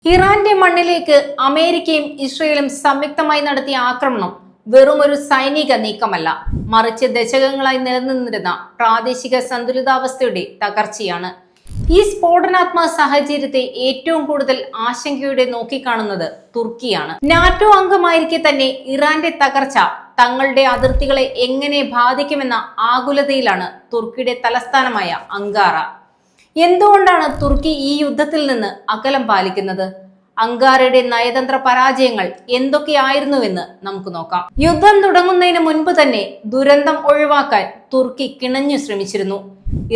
ഇറാന്റെ മണ്ണിലേക്ക് അമേരിക്കയും ഇസ്രയേലും സംയുക്തമായി നടത്തിയ ആക്രമണം വെറുമൊരു സൈനിക നീക്കമല്ല, മറിച്ച് ദശകങ്ങളായി നിലനിന്നിരുന്ന പ്രാദേശിക സന്തുലിതാവസ്ഥയുടെ തകർച്ചയാണ്. ഈ സ്ഫോടനാത്മക സാഹചര്യത്തെ ഏറ്റവും കൂടുതൽ ആശങ്കയോടെ നോക്കിക്കാണുന്നത് തുർക്കിയാണ്. നാറ്റോ അംഗമായിരിക്കെ തന്നെ ഇറാന്റെ തകർച്ച തങ്ങളുടെ അതിർത്തികളെ എങ്ങനെ ബാധിക്കുമെന്ന ആകുലതയിലാണ് തുർക്കിയുടെ തലസ്ഥാനമായ അങ്കാറ. എന്തുകൊണ്ടാണ് തുർക്കി ഈ യുദ്ധത്തിൽ നിന്ന് അകലം പാലിക്കുന്നത്? അങ്കാറയുടെ നയതന്ത്ര പരാജയങ്ങൾ എന്തൊക്കെയായിരുന്നുവെന്ന് നമുക്ക് നോക്കാം. യുദ്ധം തുടങ്ങുന്നതിന് മുൻപ് തന്നെ ദുരന്തം ഒഴിവാക്കാൻ തുർക്കി കിണഞ്ഞു ശ്രമിച്ചിരുന്നു.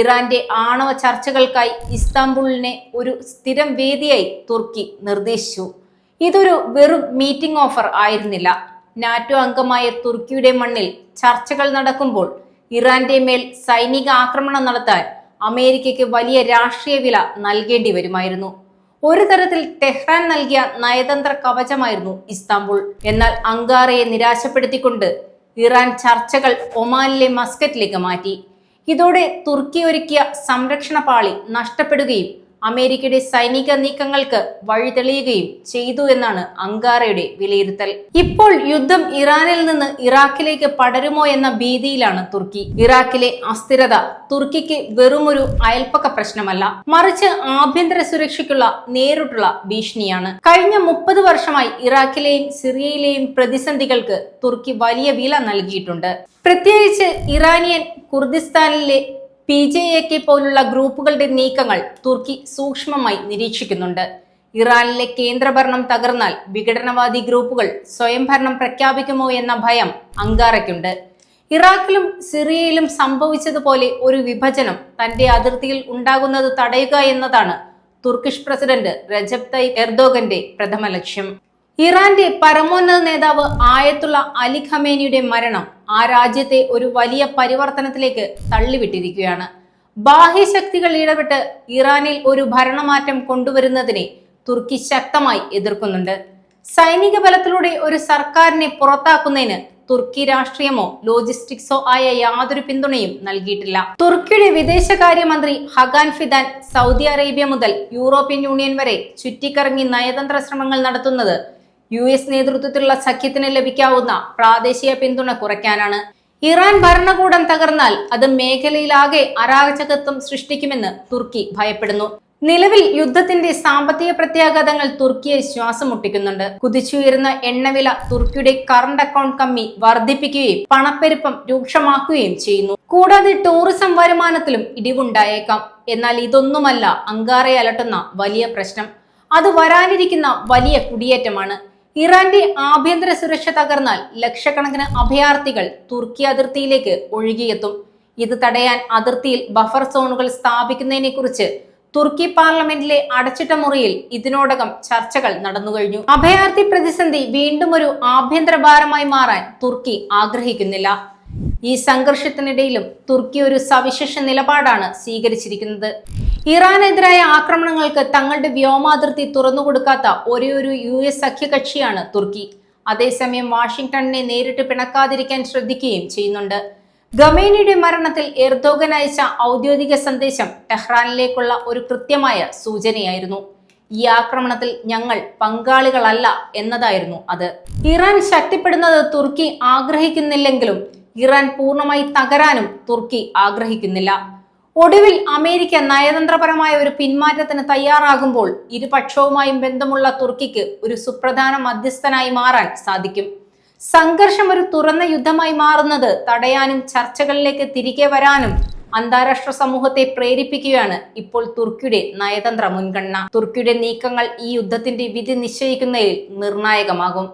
ഇറാന്റെ ആണവ ചർച്ചകൾക്കായി ഇസ്താംബുളിനെ ഒരു സ്ഥിരം വേദിയായി തുർക്കി നിർദ്ദേശിച്ചു. ഇതൊരു വെറും മീറ്റിംഗ് ഓഫർ ആയിരുന്നില്ല. നാറ്റോ അംഗമായ തുർക്കിയുടെ മണ്ണിൽ ചർച്ചകൾ നടക്കുമ്പോൾ ഇറാന്റെ മേൽ സൈനിക ആക്രമണം നടത്താൻ അമേരിക്കയ്ക്ക് വലിയ രാഷ്ട്രീയ വില നൽകേണ്ടി വരുമായിരുന്നു. ഒരു തരത്തിൽ ടെഹ്റാൻ നൽകിയ നയതന്ത്ര കവചമായിരുന്നു ഇസ്താംബുൾ. എന്നാൽ അങ്കാറയെ നിരാശപ്പെടുത്തിക്കൊണ്ട് ഇറാൻ ചർച്ചകൾ ഒമാനിലെ മസ്കറ്റിലേക്ക് മാറ്റി. ഇതോടെ തുർക്കി ഒരുക്കിയ സംരക്ഷണ പാളി നഷ്ടപ്പെടുകയും അമേരിക്കയുടെ സൈനിക നീക്കങ്ങൾക്ക് വഴിതെളിയുകയും ചെയ്തു എന്നാണ് അങ്കാറയുടെ വിലയിരുത്തൽ. ഇപ്പോൾ യുദ്ധം ഇറാനിൽ നിന്ന് ഇറാഖിലേക്ക് പടരുമോ എന്ന ഭീതിയിലാണ് തുർക്കി. ഇറാഖിലെ അസ്ഥിരത തുർക്കിക്ക് വെറുമൊരു അയൽപ്പക്ക പ്രശ്നമല്ല, മറിച്ച് ആഭ്യന്തര സുരക്ഷയ്ക്കുള്ള നേരിട്ടുള്ള ഭീഷണിയാണ്. കഴിഞ്ഞ 30 വർഷമായി ഇറാഖിലെയും സിറിയയിലെയും പ്രതിസന്ധികൾക്ക് തുർക്കി വലിയ വില നൽകിയിട്ടുണ്ട്. പ്രത്യേകിച്ച് ഇറാനിയൻ കുർദിസ്ഥാനിലെ PJAK പോലുള്ള ഗ്രൂപ്പുകളുടെ നീക്കങ്ങൾ തുർക്കി സൂക്ഷ്മമായി നിരീക്ഷിക്കുന്നുണ്ട്. ഇറാനിലെ കേന്ദ്രഭരണം തകർന്നാൽ വിഘടനവാദി ഗ്രൂപ്പുകൾ സ്വയംഭരണം പ്രഖ്യാപിക്കുമോ എന്ന ഭയം അങ്കാറയ്ക്കുണ്ട്. ഇറാഖിലും സിറിയയിലും സംഭവിച്ചതുപോലെ ഒരു വിഭജനം തന്റെ അതിർത്തിയിൽ ഉണ്ടാകുന്നത് തടയുക എന്നതാണ് തുർക്കിഷ് പ്രസിഡന്റ് റജബ് തയ്യിപ് എർദോഗന്റെ പ്രഥമ ലക്ഷ്യം. ഇറാന്റെ പരമോന്നത നേതാവ് ആയത്തുള്ള അലി ഖമേനിയുടെ മരണം ആ രാജ്യത്തെ ഒരു വലിയ പരിവർത്തനത്തിലേക്ക് തള്ളിവിട്ടിരിക്കുകയാണ്. ബാഹ്യശക്തികൾ ഇടപെട്ട് ഇറാനിൽ ഒരു ഭരണമാറ്റം കൊണ്ടുവരുന്നതിനെ തുർക്കി ശക്തമായി എതിർക്കുന്നുണ്ട്. സൈനിക ബലത്തിലൂടെ ഒരു സർക്കാരിനെ പുറത്താക്കുന്നതിന് തുർക്കി രാഷ്ട്രീയമോ ലോജിസ്റ്റിക്സോ ആയ യാതൊരു പിന്തുണയും നൽകിയിട്ടില്ല. തുർക്കിയുടെ വിദേശകാര്യമന്ത്രി ഹഗാൻ ഫിദാൻ സൗദി അറേബ്യ മുതൽ യൂറോപ്യൻ യൂണിയൻ വരെ ചുറ്റിക്കറങ്ങി നയതന്ത്ര ശ്രമങ്ങൾ നടത്തുന്നത് US നേതൃത്വത്തിലുള്ള സഖ്യത്തിന് ലഭിക്കാവുന്ന പ്രാദേശിക പിന്തുണ കുറയ്ക്കാനാണ്. ഇറാൻ ഭരണകൂടം തകർന്നാൽ അത് മേഖലയിലാകെ അരാജകത്വം സൃഷ്ടിക്കുമെന്ന് തുർക്കി ഭയപ്പെടുന്നു. നിലവിൽ യുദ്ധത്തിന്റെ സാമ്പത്തിക പ്രത്യാഘാതങ്ങൾ തുർക്കിയെ ശ്വാസം മുട്ടിക്കുന്നുണ്ട്. കുതിച്ചുയരുന്ന എണ്ണവില തുർക്കിയുടെ കറണ്ട് അക്കൗണ്ട് കമ്മി വർദ്ധിപ്പിക്കുകയും പണപ്പെരുപ്പം രൂക്ഷമാക്കുകയും ചെയ്യുന്നു. കൂടാതെ ടൂറിസം വരുമാനത്തിലും ഇടിവുണ്ടായേക്കാം. എന്നാൽ ഇതൊന്നുമല്ല അങ്കാറയെ അലട്ടുന്ന വലിയ പ്രശ്നം. അത് വരാനിരിക്കുന്ന വലിയ കുടിയേറ്റമാണ്. ഇറാന്റെ ആഭ്യന്തര സുരക്ഷ തകർന്നാൽ ലക്ഷക്കണക്കിന് അഭയാർത്ഥികൾ തുർക്കി അതിർത്തിയിലേക്ക് ഒഴുകിയെത്തും. ഇത് തടയാൻ അതിർത്തിയിൽ ബഫർ സോണുകൾ സ്ഥാപിക്കുന്നതിനെ കുറിച്ച് തുർക്കി പാർലമെന്റിലെ അടച്ചിട്ട മുറിയിൽ ഇതിനോടകം ചർച്ചകൾ നടന്നുകഴിഞ്ഞു. അഭയാർത്ഥി പ്രതിസന്ധി വീണ്ടും ഒരു ആഭ്യന്തര ഭാരമായി മാറാൻ തുർക്കി ആഗ്രഹിക്കുന്നില്ല. ഈ സംഘർഷത്തിനിടയിലും തുർക്കി ഒരു സവിശേഷ നിലപാടാണ് സ്വീകരിച്ചിരിക്കുന്നത്. ഇറാനെതിരായ ആക്രമണങ്ങൾക്ക് തങ്ങളുടെ വ്യോമാതിർത്തി തുറന്നുകൊടുക്കാത്ത ഒരേയൊരു US സഖ്യകക്ഷിയാണ് തുർക്കി. അതേസമയം വാഷിംഗ്ടണിനെ നേരിട്ട് പിണക്കാതിരിക്കാൻ ശ്രദ്ധിക്കുകയും ചെയ്യുന്നുണ്ട്. ഖമേനിയുടെ മരണത്തിൽ എർദോഗൻ അയച്ച ഔദ്യോഗിക സന്ദേശം ടെഹ്റാനിലേക്കുള്ള ഒരു കൃത്യമായ സൂചനയായിരുന്നു. ഈ ആക്രമണത്തിൽ ഞങ്ങൾ പങ്കാളികളല്ല എന്നതായിരുന്നു അത്. ഇറാൻ ശക്തിപ്പെടുന്നത് തുർക്കി ആഗ്രഹിക്കുന്നില്ലെങ്കിലും ഇറാൻ പൂർണ്ണമായി തകരാനും തുർക്കി ആഗ്രഹിക്കുന്നില്ല. ഒടുവിൽ അമേരിക്ക നയതന്ത്രപരമായ ഒരു പിന്മാറ്റത്തിന് തയ്യാറാകുമ്പോൾ ഇരുപക്ഷവുമായും ബന്ധമുള്ള തുർക്കിക്ക് ഒരു സുപ്രധാന മധ്യസ്ഥനായി മാറാൻ സാധിക്കും. സംഘർഷം ഒരു തുറന്ന യുദ്ധമായി മാറുന്നത് തടയാനും ചർച്ചകളിലേക്ക് തിരികെ വരാനും അന്താരാഷ്ട്ര സമൂഹത്തെ പ്രേരിപ്പിക്കുകയാണ് ഇപ്പോൾ തുർക്കിയുടെ നയതന്ത്ര മുൻഗണന. തുർക്കിയുടെ നീക്കങ്ങൾ ഈ യുദ്ധത്തിന്റെ വിധി നിശ്ചയിക്കുന്നതിൽ നിർണായകമാകും.